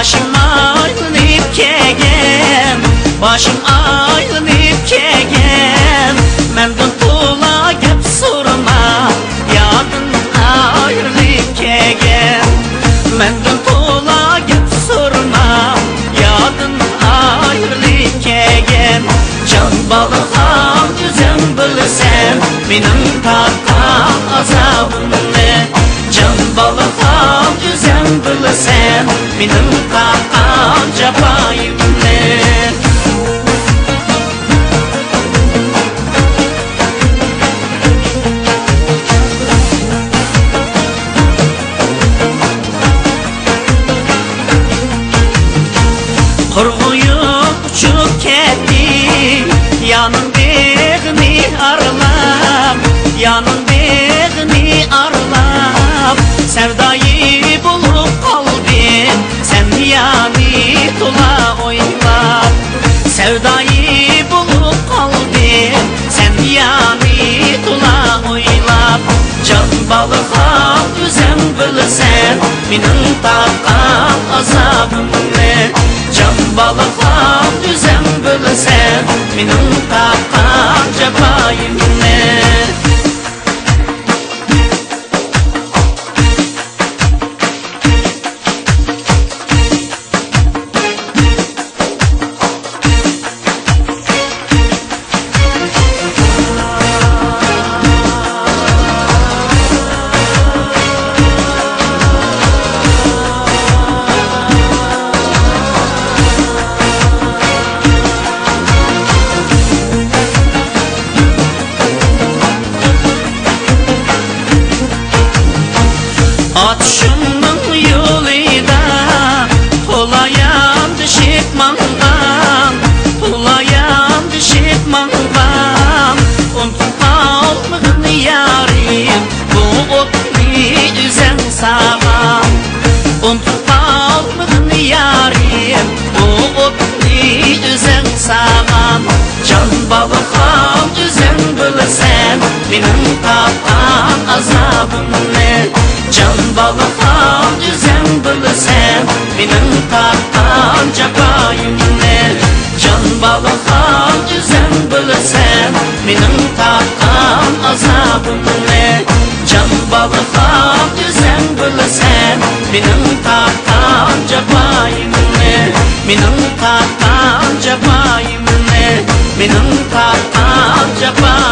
Başım aylanıp kegen, başım aylanıp kegen. Menden pula gep sorma, yadın ayrılıp kegen. Menden pula gep sorma, yadın ayrılıp kegen. Can balığa yüzen bilsen, benim tattan azabımı. Can balığa yüzen bilsen, benim tattan cefayımı. Kurguyup uçup ketdi, yanın begini arlap, yanın begini arlap. Sevdayı bulup kalbim, sen yani tula oylap. Sevdayı bulup kalbim, sen yani tula oylap. Can balığa yüzen bilsen, benim tattan azabımı. Can balığa yüzen bilsen, benim tattan cefayımı. Atışımın yoluyla Pulayan düşüp mangan, pulayan düşüp mangan. Unutma olmağın yarim, bu otlu üzen saman. Unutma olmağın yarim, bu otlu üzen saman. Can balığa üzen bilsen, benim tattan azabımı. Can balığa yüzen bilsen, benim tattan cefayımı. Can balığa yüzen bilsen, benim tattan azabımı. Can balığa yüzen bilsen, benim tattan cefayımı. Benim tattan cefayımı, benim tattan cefayımı.